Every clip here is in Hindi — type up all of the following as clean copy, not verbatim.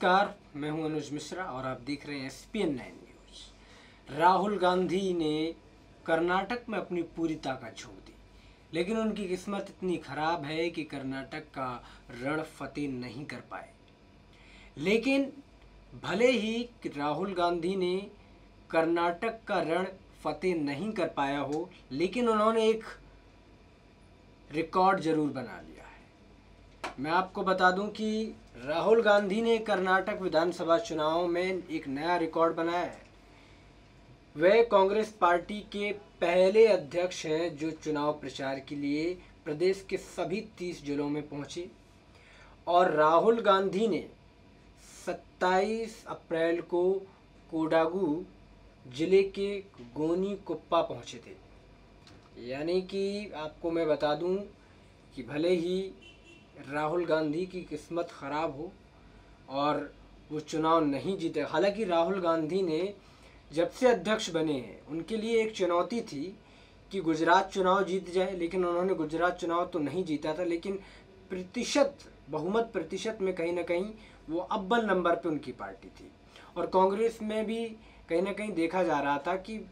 नमस्कार, मैं हूं अनुज मिश्रा और आप देख रहे हैं SPN 9 न्यूज़। राहुल गांधी ने कर्नाटक में अपनी पूरी ताकत झोंक दी, लेकिन उनकी किस्मत इतनी खराब है कि कर्नाटक का रण फतेह नहीं कर पाए। लेकिन भले ही राहुल गांधी ने कर्नाटक का रण फतेह नहीं कर पाया हो, लेकिन उन्होंने एक रिकॉर्ड जरूर बना लिया है। मैं आपको बता दूं कि राहुल गांधी ने कर्नाटक विधानसभा चुनाव में एक नया रिकॉर्ड बनाया है। वे कांग्रेस पार्टी के पहले अध्यक्ष हैं जो चुनाव प्रचार के लिए प्रदेश के सभी 30 जिलों में पहुंचे। और राहुल गांधी ने 27 अप्रैल को कोडागू जिले के गोनी कुप्पा पहुंचे थे। यानी कि आपको मैं बता दूं कि भले ही राहुल गांधी की किस्मत ख़राब हो और वो चुनाव नहीं जीते। हालांकि राहुल गांधी ने जब से अध्यक्ष बने हैं उनके लिए एक चुनौती थी कि गुजरात चुनाव जीत जाए, लेकिन उन्होंने गुजरात चुनाव तो नहीं जीता था, लेकिन बहुमत प्रतिशत में कहीं ना कहीं वो अव्वल नंबर पे उनकी पार्टी थी। और कांग्रेस में भी कहीं ना कहीं देखा जा रहा था कि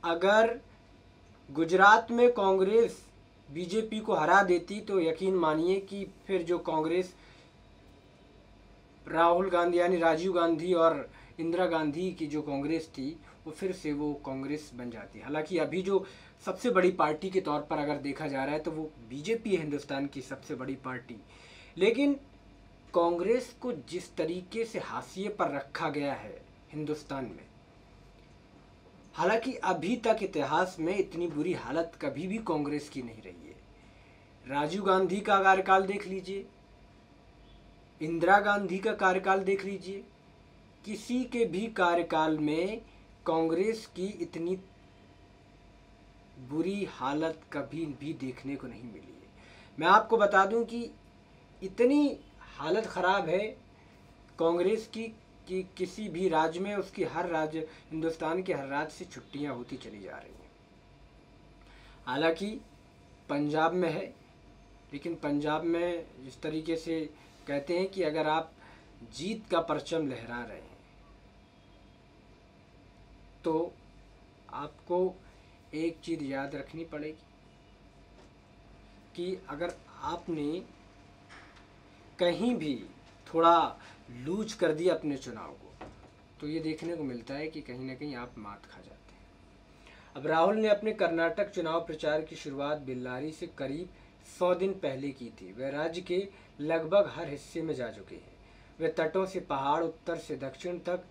अगर गुजरात में कांग्रेस बीजेपी को हरा देती तो यकीन मानिए कि फिर जो कांग्रेस राहुल गांधी यानी राजीव गांधी और इंदिरा गांधी की जो कांग्रेस थी वो फिर से वो कांग्रेस बन जाती। हालांकि अभी जो सबसे बड़ी पार्टी के तौर पर अगर देखा जा रहा है तो वो बीजेपी है, हिंदुस्तान की सबसे बड़ी पार्टी। लेकिन कांग्रेस को जिस तरीके से हाशिए पर रखा गया है हिंदुस्तान में, हालांकि अभी तक इतिहास में इतनी बुरी हालत कभी भी कांग्रेस की नहीं रही है। राजीव गांधी का कार्यकाल देख लीजिए, इंदिरा गांधी का कार्यकाल देख लीजिए, किसी के भी कार्यकाल में कांग्रेस की इतनी बुरी हालत कभी भी देखने को नहीं मिली है। मैं आपको बता दूं कि इतनी हालत ख़राब है कांग्रेस की कि किसी भी राज्य में उसकी हर राज्य, हिंदुस्तान के हर राज्य से छुट्टियां होती चली जा रही हैं। हालांकि पंजाब में है, लेकिन पंजाब में जिस तरीके से कहते हैं कि अगर आप जीत का परचम लहरा रहे हैं तो आपको एक चीज़ याद रखनी पड़ेगी कि अगर आपने कहीं भी थोड़ा लूज कर दिया अपने चुनाव को तो ये देखने को मिलता है कि कहीं ना कहीं आप मात खा जाते हैं। अब राहुल ने अपने कर्नाटक चुनाव प्रचार की शुरुआत बेल्लारी से करीब 100 दिन पहले की थी। वे राज्य के लगभग हर हिस्से में जा चुके हैं। वे तटों से पहाड़, उत्तर से दक्षिण तक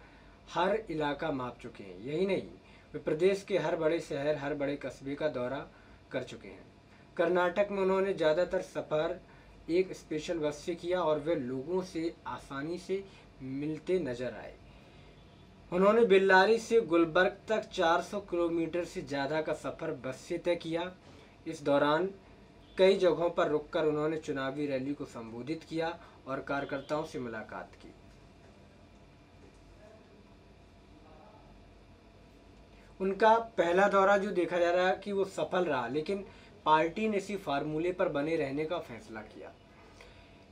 हर इलाका माप चुके हैं। यही नहीं, वे प्रदेश के हर बड़े शहर, हर बड़े कस्बे का दौरा कर चुके हैं। कर्नाटक में उन्होंने ज़्यादातर सफ़र एक स्पेशल बस से किया और वे लोगों से आसानी से मिलते नजर आए। उन्होंने बेल्लारी से गुलबर्ग तक 400 किलोमीटर से ज़्यादा का सफ़र बस से तय किया। इस दौरान कई जगहों पर रुककर उन्होंने चुनावी रैली को संबोधित किया और कार्यकर्ताओं से मुलाकात की। उनका पहला दौरा जो देखा जा रहा है कि वो सफल रहा, लेकिन पार्टी ने इसी फार्मूले पर बने रहने का फैसला किया।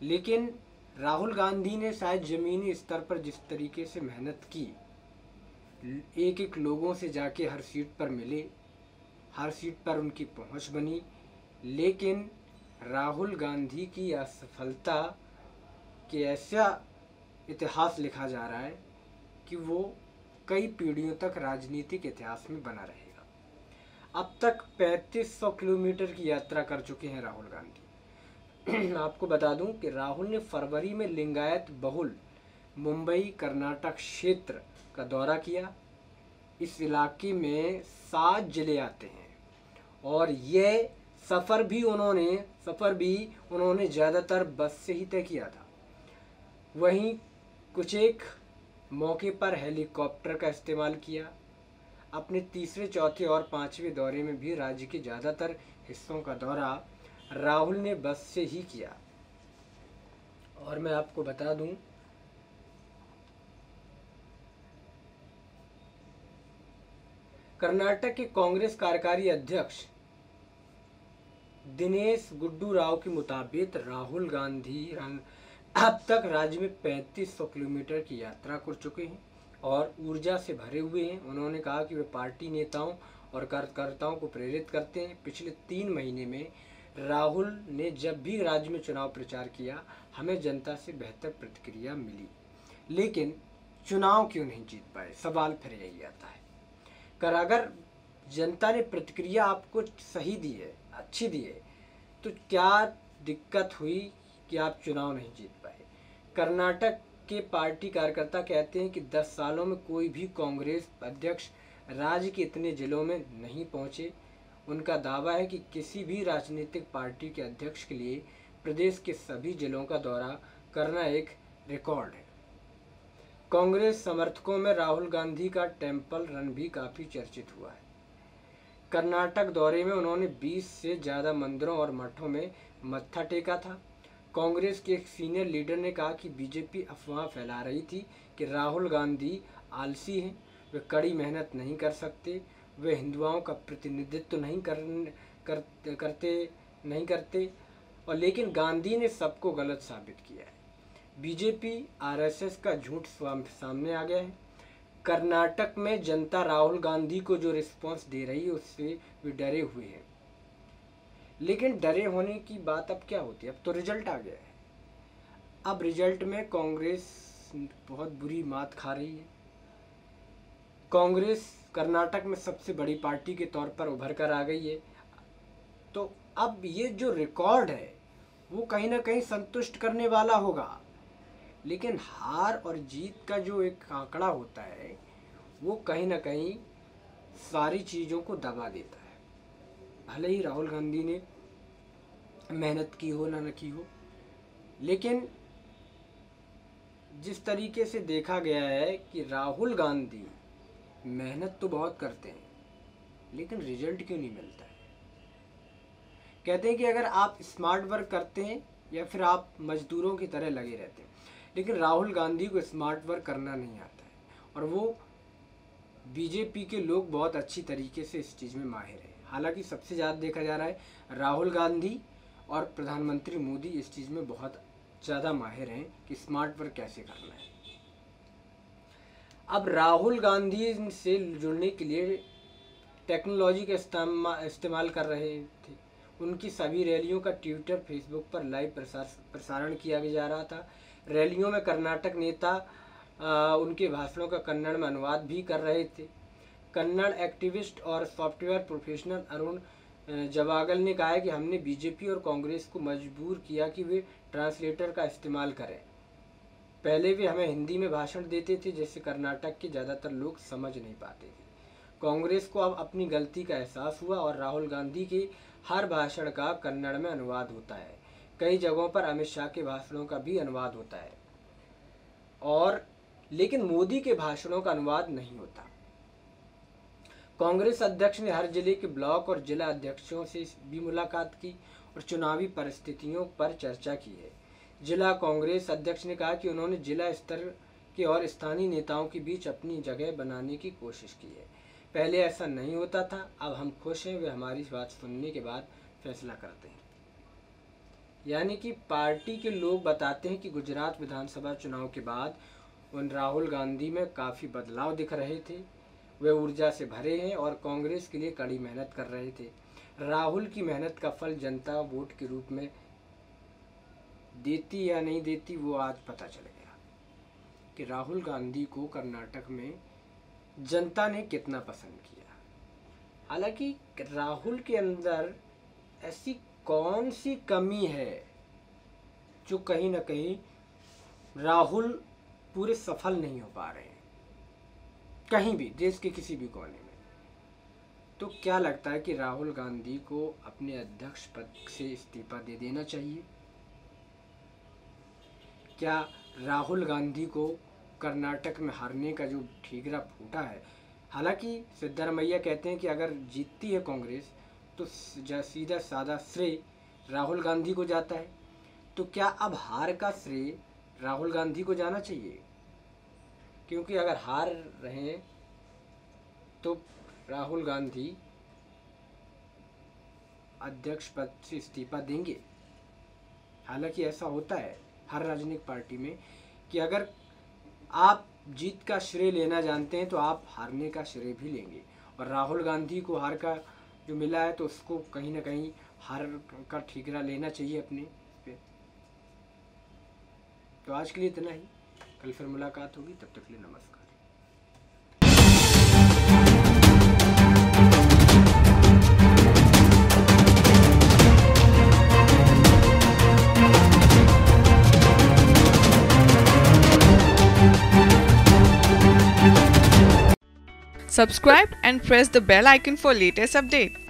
लेकिन राहुल गांधी ने शायद ज़मीनी स्तर पर जिस तरीके से मेहनत की, एक एक लोगों से जाके हर सीट पर मिले, हर सीट पर उनकी पहुंच बनी, लेकिन राहुल गांधी की असफलता के ऐसा इतिहास लिखा जा रहा है कि वो कई पीढ़ियों तक राजनीतिक इतिहास में बना रहेगा। अब तक 3500 किलोमीटर की यात्रा कर चुके हैं राहुल गांधी। आपको बता दूं कि राहुल ने फरवरी में लिंगायत बहुल मुंबई कर्नाटक क्षेत्र का दौरा किया। इस इलाके में 7 जिले आते हैं और ये सफ़र भी उन्होंने ज़्यादातर बस से ही तय किया था। वहीं कुछ एक मौके पर हेलीकॉप्टर का इस्तेमाल किया। अपने तीसरे, चौथे और 5वें दौरे में भी राज्य के ज़्यादातर हिस्सों का दौरा राहुल ने बस से ही किया। और मैं आपको बता दूं कर्नाटक के कांग्रेस कार्यकारी अध्यक्ष दिनेश गुंडू राव के मुताबिक राहुल गांधी अब तक राज्य में 3500 किलोमीटर की यात्रा कर चुके हैं और ऊर्जा से भरे हुए हैं। उन्होंने कहा कि वे पार्टी नेताओं और कार्यकर्ताओं को प्रेरित करते हैं। पिछले 3 महीने में राहुल ने जब भी राज्य में चुनाव प्रचार किया, हमें जनता से बेहतर प्रतिक्रिया मिली, लेकिन चुनाव क्यों नहीं जीत पाए? सवाल फिर यही आता है। अगर जनता ने प्रतिक्रिया आपको सही दी है, अच्छी दी है, तो क्या दिक्कत हुई कि आप चुनाव नहीं जीत पाए? कर्नाटक के पार्टी कार्यकर्ता कहते हैं कि 10 सालों में कोई भी कांग्रेस अध्यक्ष राज्य के इतने जिलों में नहीं पहुंचे। उनका दावा है कि किसी भी राजनीतिक पार्टी के अध्यक्ष के लिए प्रदेश के सभी जिलों का दौरा करना एक रिकॉर्ड है। कांग्रेस समर्थकों में राहुल गांधी का टेम्पल रन भी काफ़ी चर्चित हुआ है। कर्नाटक दौरे में उन्होंने 20 से ज़्यादा मंदिरों और मठों में मत्था टेका था। कांग्रेस के एक सीनियर लीडर ने कहा कि बीजेपी अफवाह फैला रही थी कि राहुल गांधी आलसी हैं, वे कड़ी मेहनत नहीं कर सकते, वे हिंदुओं का प्रतिनिधित्व नहीं करते और लेकिन गांधी ने सबको गलत साबित किया है। बीजेपी आरएसएस का झूठ सामने आ गया है। कर्नाटक में जनता राहुल गांधी को जो रिस्पांस दे रही है उससे वे डरे हुए हैं, लेकिन डरे होने की बात अब क्या होती है? अब तो रिजल्ट आ गया है। अब रिजल्ट में कांग्रेस बहुत बुरी मात खा रही है। कांग्रेस कर्नाटक में सबसे बड़ी पार्टी के तौर पर उभर कर आ गई है। तो अब ये जो रिकॉर्ड है वो कहीं ना कहीं संतुष्ट करने वाला होगा, लेकिन हार और जीत का जो एक आंकड़ा होता है वो कहीं ना कहीं सारी चीज़ों को दबा देता है। भले ही राहुल गांधी ने मेहनत की हो ना की हो, लेकिन जिस तरीके से देखा गया है कि राहुल गांधी मेहनत तो बहुत करते हैं, लेकिन रिजल्ट क्यों नहीं मिलता है? कहते हैं कि अगर आप स्मार्ट वर्क करते हैं या फिर आप मजदूरों की तरह लगे रहते हैं, लेकिन राहुल गांधी को स्मार्ट वर्क करना नहीं आता है और वो बीजेपी के लोग बहुत अच्छी तरीके से इस चीज़ में माहिर हैं। हालांकि सबसे ज़्यादा देखा जा रहा है राहुल गांधी और प्रधानमंत्री मोदी इस चीज़ में बहुत ज़्यादा माहिर हैं कि स्मार्ट वर्क कैसे करना है। अब राहुल गांधी से जुड़ने के लिए टेक्नोलॉजी का इस्तेमाल कर रहे थे। उनकी सभी रैलियों का ट्विटर, फेसबुक पर लाइव प्रसारण किया जा रहा था। रैलियों में कर्नाटक नेता उनके भाषणों का कन्नड़ में अनुवाद भी कर रहे थे। कन्नड़ एक्टिविस्ट और सॉफ्टवेयर प्रोफेशनल अरुण जवागल ने कहा है कि हमने बीजेपी और कांग्रेस को मजबूर किया कि वे ट्रांसलेटर का इस्तेमाल करें। पहले वे हमें हिंदी में भाषण देते थे, जिससे कर्नाटक के ज़्यादातर लोग समझ नहीं पाते थे। कांग्रेस को अब अपनी गलती का एहसास हुआ और राहुल गांधी के हर भाषण का कन्नड़ में अनुवाद होता है। कई जगहों पर अमित शाह के भाषणों का भी अनुवाद होता है लेकिन मोदी के भाषणों का अनुवाद नहीं होता। कांग्रेस अध्यक्ष ने हर जिले के ब्लॉक और जिला अध्यक्षों से भी मुलाकात की और चुनावी परिस्थितियों पर चर्चा की है। जिला कांग्रेस अध्यक्ष ने कहा कि उन्होंने जिला स्तर के और स्थानीय नेताओं के बीच अपनी जगह बनाने की कोशिश की है। पहले ऐसा नहीं होता था, अब हम खुश हैं, वे हमारी बात सुनने के बाद फैसला करते हैं। यानी कि पार्टी के लोग बताते हैं कि गुजरात विधानसभा चुनाव के बाद उन राहुल गांधी में काफ़ी बदलाव दिख रहे थे। वे ऊर्जा से भरे हैं और कांग्रेस के लिए कड़ी मेहनत कर रहे थे। राहुल की मेहनत का फल जनता वोट के रूप में देती या नहीं देती, वो आज पता चल गया कि राहुल गांधी को कर्नाटक में जनता ने कितना पसंद किया। हालांकि राहुल के अंदर ऐसी कौन सी कमी है जो कहीं ना कहीं राहुल पूरे सफल नहीं हो पा रहे हैं कहीं भी, देश के किसी भी कोने में? तो क्या लगता है कि राहुल गांधी को अपने अध्यक्ष पद से इस्तीफा दे देना चाहिए? क्या राहुल गांधी को कर्नाटक में हारने का जो ठीकरा फूटा है, हालांकि सिद्धरामैया कहते हैं कि अगर जीतती है कांग्रेस तो सीधा साधा श्रेय राहुल गांधी को जाता है, तो क्या अब हार का श्रेय राहुल गांधी को जाना चाहिए? क्योंकि अगर हार रहे हैं तो राहुल गांधी अध्यक्ष पद से इस्तीफा देंगे। हालांकि ऐसा होता है हर राजनीतिक पार्टी में, कि अगर आप जीत का श्रेय लेना जानते हैं तो आप हारने का श्रेय भी लेंगे। और राहुल गांधी को हार का जो मिला है तो उसको कहीं ना कहीं हार का ठिकरा लेना चाहिए अपने पे। तो आज के लिए इतना ही, कल फिर मुलाकात होगी, तब तक के लिए नमस्कार। Subscribe and press the bell icon for latest update.